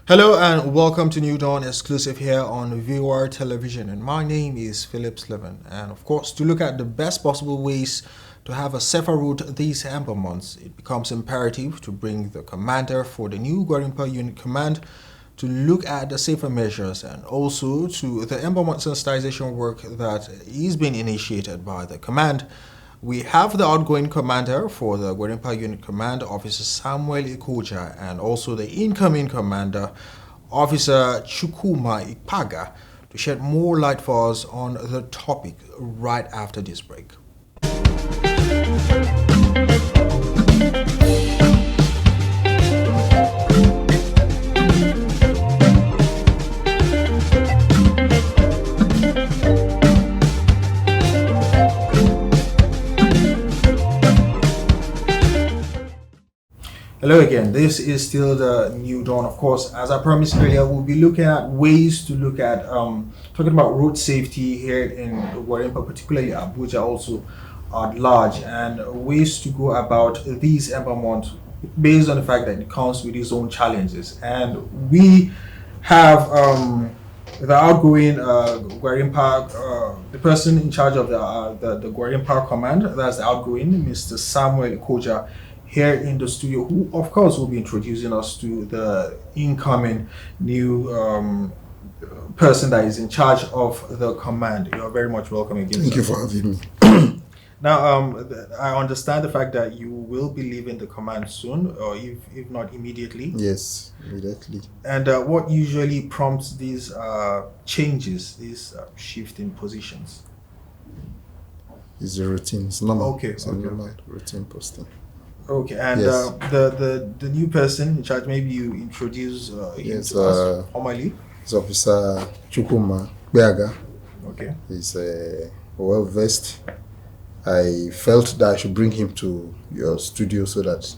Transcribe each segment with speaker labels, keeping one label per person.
Speaker 1: Hello and welcome to New Dawn exclusive here on Viewer Television, and my name is Philip Slevin. And of course, to look at the best possible ways to have a safer route these Ember months, it becomes imperative to bring the commander for the new Gwarimpa Unit Command to look at the safer measures and also to the Ember month sensitization work that is being initiated by the command. We have the outgoing commander for the Gwarimpa Unit Command, Officer Samuel Ikoja, and also the incoming commander, Officer Chukuma Ikpaga, to shed more light for us on the topic right after this break. Hello again, this is still the New Dawn. Of course, as I promised earlier, we'll be looking at ways to look at talking about road safety here in Gwarimpa, particularly Abuja, also at large, and ways to go about these Ember months based on the fact that it comes with its own challenges. And we have the outgoing Gwarimpa, the person in charge of the Gwarimpa command, that's the outgoing Mr. Samuel Ikoja, here in the studio, who of course will be introducing us to the incoming new person that is in charge of the command. You are very much welcome again.
Speaker 2: Thank you for having me.
Speaker 1: Now, I understand the fact that you will be leaving the command soon, or if not immediately.
Speaker 2: Yes, immediately.
Speaker 1: And what usually prompts these changes, these shift in positions?
Speaker 2: It's a routine. It's normal.
Speaker 1: Okay.
Speaker 2: It's a normal routine posting.
Speaker 1: Okay, and
Speaker 2: yes.
Speaker 1: The new person in charge, maybe you introduce him to us formally.
Speaker 2: It's Officer Chukuma Ikpaga.
Speaker 1: Okay.
Speaker 2: He's well versed. I felt that I should bring him to your studio so that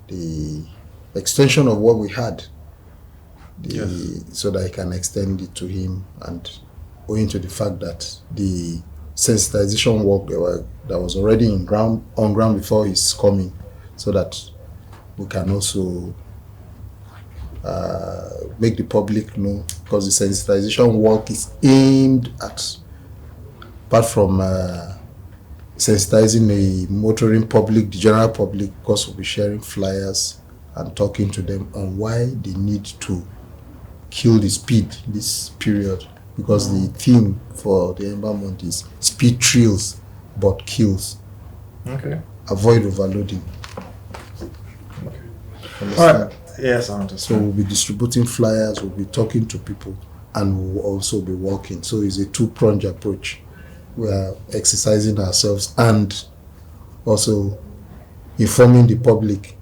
Speaker 2: the extension of what we had, so that I can extend it to him, and owing to the fact that the sensitization work that was already on ground before his coming, so that we can also make the public know, because the sensitization work is aimed at, apart from sensitizing the motoring public, the general public, because we'll be sharing flyers and talking to them on why they need to kill the speed this period, because the theme for the Ember month is speed thrills but kills.
Speaker 1: Okay.
Speaker 2: Avoid overloading.
Speaker 1: All right. Yes, I understand.
Speaker 2: So we'll be distributing flyers, we'll be talking to people, and we'll also be walking. So it's a two-pronged approach. We are exercising ourselves and also informing the public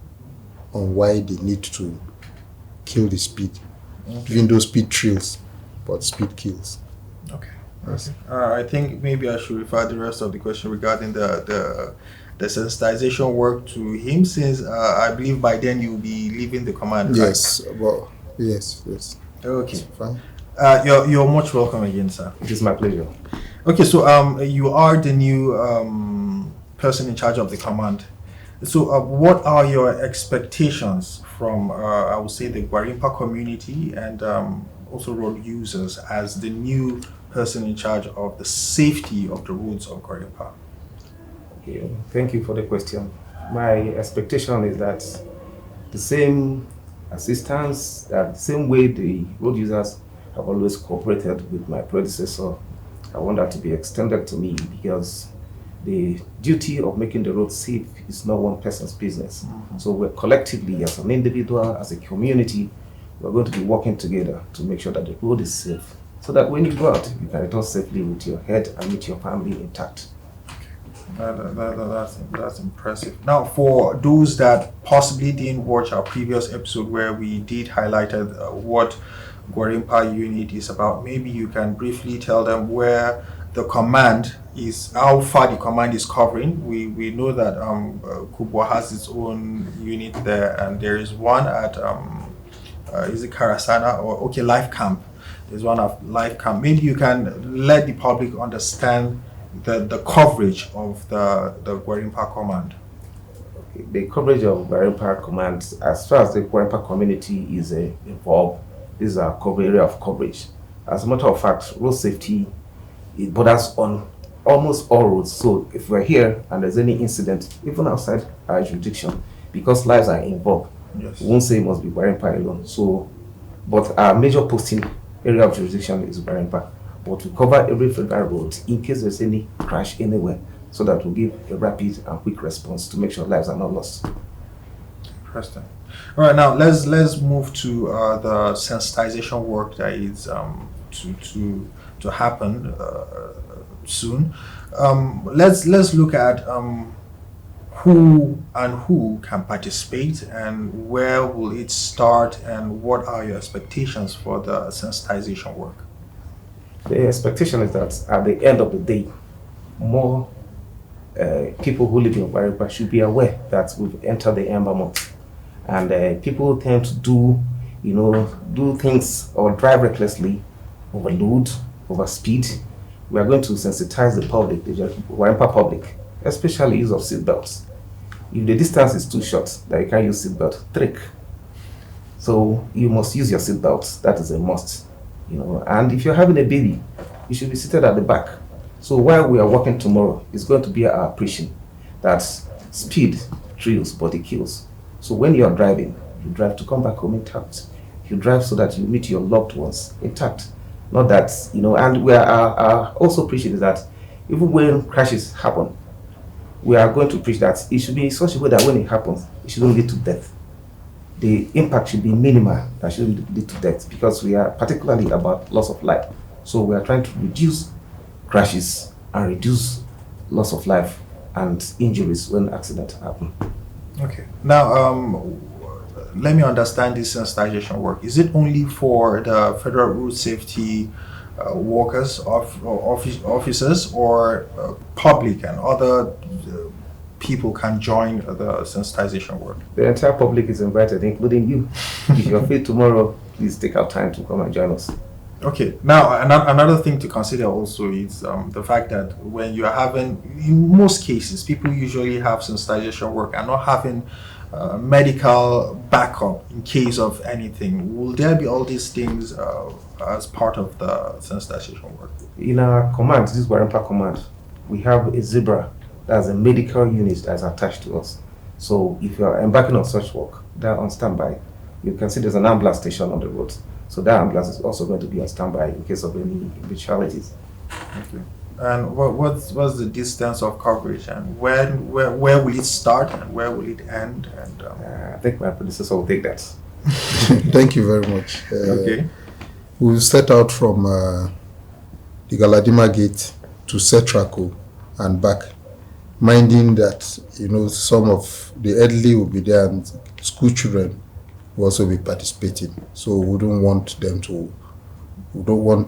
Speaker 2: on why they need to kill the speed. Okay. Even though speed thrills, but speed kills.
Speaker 1: Okay. Yes. I think maybe I should refer the rest of the question regarding the sensitization work to him, since I believe by then you'll be leaving the command.
Speaker 2: Yes,
Speaker 1: right?
Speaker 2: well, yes.
Speaker 1: Okay.
Speaker 2: That's fine.
Speaker 1: You're much welcome again, sir.
Speaker 3: It is my pleasure.
Speaker 1: Okay, so you are the new person in charge of the command. So what are your expectations from, I would say, the Gwarimpa community and also road users as the new person in charge of the safety of the roads of Gwarimpa?
Speaker 3: Okay, thank you for the question. My expectation is that the same assistance, that the same way the road users have always cooperated with my predecessor, I want that to be extended to me, because the duty of making the road safe is not one person's business. Mm-hmm. So we're collectively, as an individual, as a community, we're going to be working together to make sure that the road is safe, so that when you go out, you can return safely with your head and meet your family intact.
Speaker 1: That's impressive. Now, for those that possibly didn't watch our previous episode where we did highlighted what Gwarimpa unit is about, maybe you can briefly tell them where the command is how far the command is covering. We know that Kubwa has its own unit there, and there is one at is it Karasana or okay Life Camp. There's one at Life Camp. Maybe you can let the public understand the coverage of the Gwarimpa command.
Speaker 3: Okay. The coverage of Gwarimpa command, as far as the Gwarimpa community is involved, this is our area of coverage. As a matter of fact, road safety, it borders on almost all roads. So if we're here and there's any incident, even outside our jurisdiction, because lives are involved,
Speaker 1: Yes.
Speaker 3: we won't say it must be Gwarimpa alone. So, but our major posting area of jurisdiction is Gwarimpa. But we cover every federal road in case there's any crash anywhere, so that we'll give a rapid and quick response to make sure lives are not lost.
Speaker 1: Interesting. All right, now let's move to the sensitization work that is to happen soon. Let's look at who can participate and where will it start and what are your expectations for the sensitization work?
Speaker 3: The expectation is that at the end of the day, more people who live in Gwarimpa should be aware that we've entered the Ember month, and people tend to do things or drive recklessly, overload, overspeed. We are going to sensitize the public, the Gwarimpa public, especially use of seatbelts. If the distance is too short, that you can't use seatbelt, trick. So you must use your seatbelt. That is a must. And if you're having a baby, you should be seated at the back. So while we are working tomorrow, it's going to be our preaching that speed thrills but it kills. So when you are driving, you drive to come back home intact. You drive so that you meet your loved ones intact. Not that, and we are also preaching is that even when crashes happen, we are going to preach that it should be in such a way that when it happens, it shouldn't lead to death. The impact should be minimal, that shouldn't lead to death, because we are particularly about loss of life. So we are trying to reduce crashes and reduce loss of life and injuries when accidents happen.
Speaker 1: Okay. Now, let me understand this sensitization work. Is it only for the federal road safety workers, officers, or public and other people can join the sensitization work?
Speaker 3: The entire public is invited, including you. If you're free tomorrow, please take out time to come and join us.
Speaker 1: Okay. Now, another thing to consider also is the fact that when you are having, in most cases, people usually have sensitization work and not having medical backup in case of anything. Will there be all these things as part of the sensitization work?
Speaker 3: In our command, this Gwarimpa command, we have a zebra, that's a medical unit that's attached to us. So if you are embarking on such work, they're on standby. You can see there's an ambulance station on the road. So that ambulance is also going to be on standby in case of any eventualities.
Speaker 1: Okay. And what's the distance of coverage, and where will it start and where will it end? And
Speaker 3: I think my predecessor will take that.
Speaker 2: Thank you very much.
Speaker 1: okay.
Speaker 2: We'll set out from the Galadima Gate to Setraco and back, minding that some of the elderly will be there and school children will also be participating. So we don't want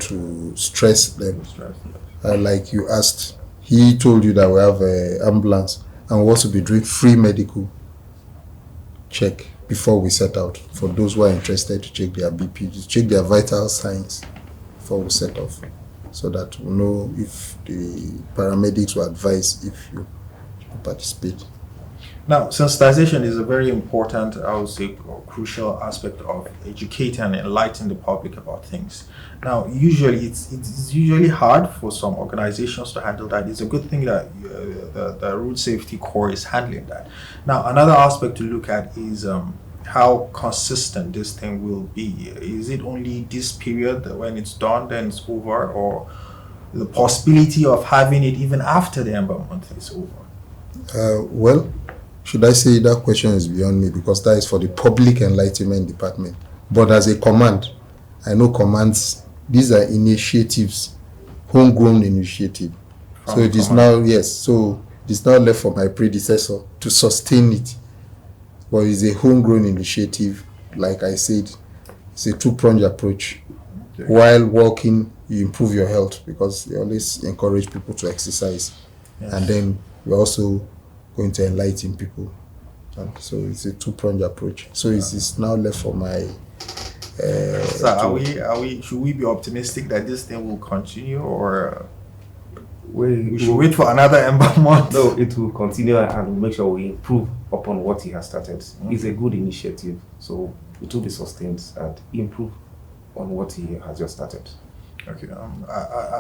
Speaker 2: to stress them. Like you asked, he told you that we have an ambulance and we'll also be doing free medical check before we set out for those who are interested to check their BP, to check their vital signs before we set off, so that we know if the paramedics will advise if you participate.
Speaker 1: Now, sensitization is a very important, I would say, crucial aspect of educating and enlightening the public about things. Now, usually it's usually hard for some organizations to handle that. It's a good thing that the Road Safety Corps is handling that. Now, another aspect to look at is how consistent this thing will be. Is it only this period that when it's done, then it's over, or the possibility of having it even after the Ember month is over?
Speaker 2: Well, should I say that question is beyond me, because that is for the Public Enlightenment Department. But as a command, I know commands, these are initiatives, homegrown initiative. So it is now, yes, so it is now left for my predecessor to sustain it. But it's a homegrown initiative. Like I said, it's a two-pronged approach.
Speaker 1: Okay.
Speaker 2: While walking, you improve your health because they always encourage people to exercise.
Speaker 1: Yes.
Speaker 2: And then we're also going to enlighten people. And so it's a two-pronged approach. So it's now left for my...
Speaker 1: So should we be optimistic that this thing will continue, or we should wait for another Ember month?
Speaker 3: No, it will continue and we'll make sure we improve upon what he has started. It's a good initiative, so it will be sustained and improve on what he has just started.
Speaker 1: Okay.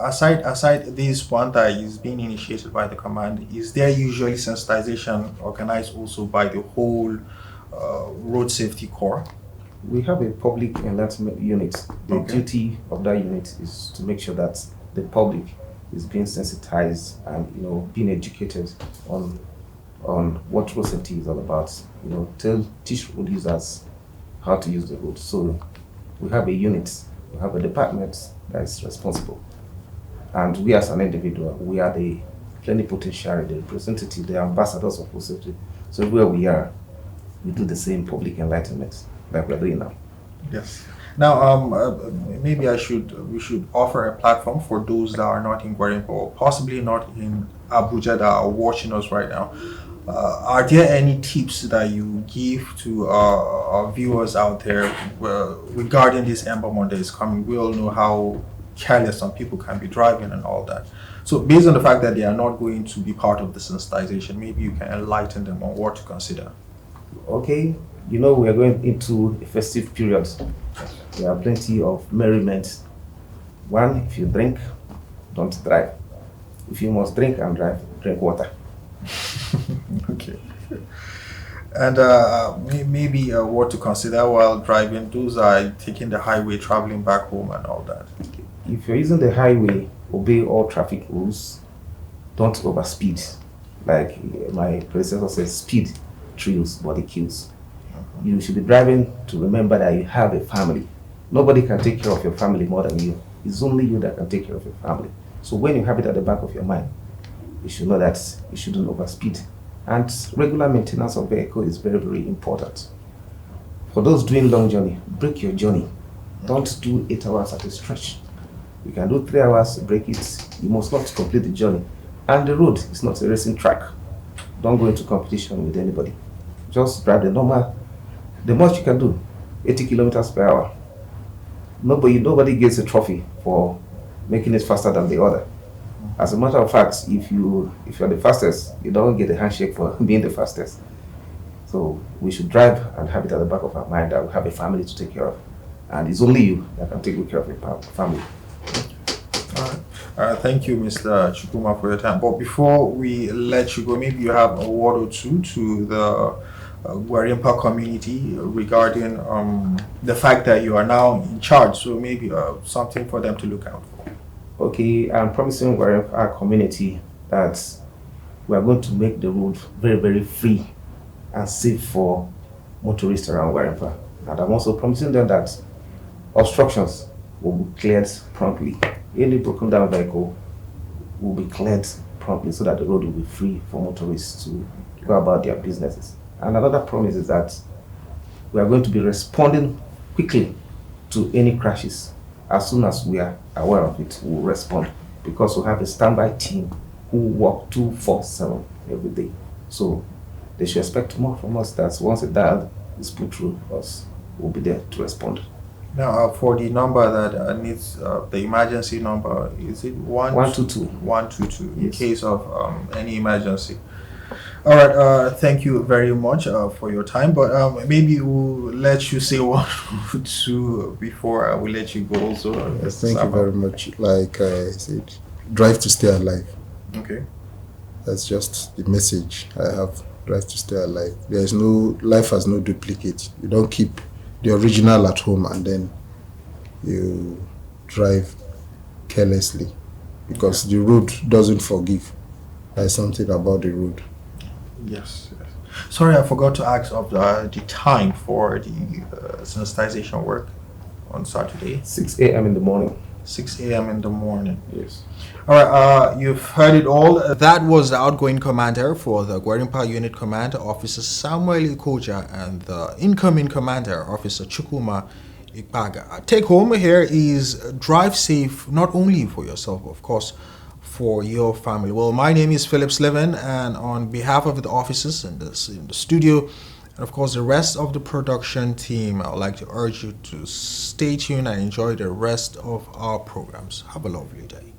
Speaker 1: Aside this one that is being initiated by the command, is there usually sensitization organized also by the whole road safety corps?
Speaker 3: We have a public enlightenment unit. The duty of that unit is to make sure that the public is being sensitized and being educated on what road safety is all about. Teach road users how to use the road. So we have a unit, we have a department that is responsible, and we as an individual, we are the plenipotentiary, the representative, the ambassadors of road safety. So where we are, we do the same public enlightenment like we're doing now.
Speaker 1: Yes. Now, maybe we should offer a platform for those that are not in Gwarimpa or possibly not in Abuja that are watching us right now. Are there any tips that you give to our viewers out there regarding this Ember Monday is coming? We all know how careless some people can be driving and all that. So based on the fact that they are not going to be part of the sensitization, maybe you can enlighten them on what to consider.
Speaker 3: Okay. We are going into a festive period. There are plenty of merriment. One, if you drink, don't drive. If you must drink and drive, drink water.
Speaker 1: Okay. And maybe what to consider while driving, those are taking the highway, traveling back home and all that.
Speaker 3: If you're using the highway, obey all traffic rules. Don't overspeed. Like my predecessor says, speed thrills, body kills. You should be driving to remember that you have a family. Nobody can take care of your family more than you. It's only you that can take care of your family. So when you have it at the back of your mind, you should know that you shouldn't overspeed. And regular maintenance of vehicle is very, very important. For those doing long journey, break your journey. Don't do 8 hours at a stretch. You can do 3 hours, break it. You must not complete the journey. And the road is not a racing track. Don't go into competition with anybody. Just drive the normal. The most you can do, 80 kilometers per hour. Nobody gets a trophy for making it faster than the other. As a matter of fact, if you're the fastest, you don't get a handshake for being the fastest. So we should drive and have it at the back of our mind that we have a family to take care of. And it's only you that can take good care of your family.
Speaker 1: All right. Thank you, Mr. Chukuma, for your time. But before we let you go, maybe you have a word or two to the Gwarimpa community regarding the fact that you are now in charge. So maybe something for them to look out for.
Speaker 3: Okay, I'm promising Gwarimpa community that we are going to make the road very, very free and safe for motorists around Gwarimpa. And I'm also promising them that obstructions will be cleared promptly. Any broken down vehicle will be cleared promptly so that the road will be free for motorists to go about their businesses. And another promise is that we are going to be responding quickly to any crashes. As soon as we are aware of it, we will respond because we have a standby team who work 24/7 every day. So they should expect more from us. That once a dial is put through us, we'll be there to respond.
Speaker 1: Now, for the number that needs the emergency number, is it
Speaker 3: 122?
Speaker 1: 122 in
Speaker 3: Yes.
Speaker 1: case of any emergency. All right. Thank you very much for your time. But maybe we'll let you say one or two before we let you go. Also,
Speaker 2: Thank you very much. Like I said, drive to stay alive.
Speaker 1: Okay.
Speaker 2: That's just the message I have. Drive to stay alive. Life has no duplicate. You don't keep the original at home and then you drive carelessly because the road doesn't forgive. There's something about the road.
Speaker 1: Yes. Sorry, I forgot to ask of the time for the sensitization work on Saturday.
Speaker 3: 6 a.m. in the morning.
Speaker 1: 6 a.m. in the morning.
Speaker 3: Yes.
Speaker 1: All right, you've heard it all. That was the outgoing commander for the Gwarimpa Unit Command, Officer Samuel Ikoja, and the incoming commander, Officer Chukuma Ikpaga. Take home here is drive safe, not only for yourself, of course, for your family. Well, my name is Philip Slevin, and on behalf of the officers in the studio, and of course the rest of the production team, I would like to urge you to stay tuned and enjoy the rest of our programs. Have a lovely day.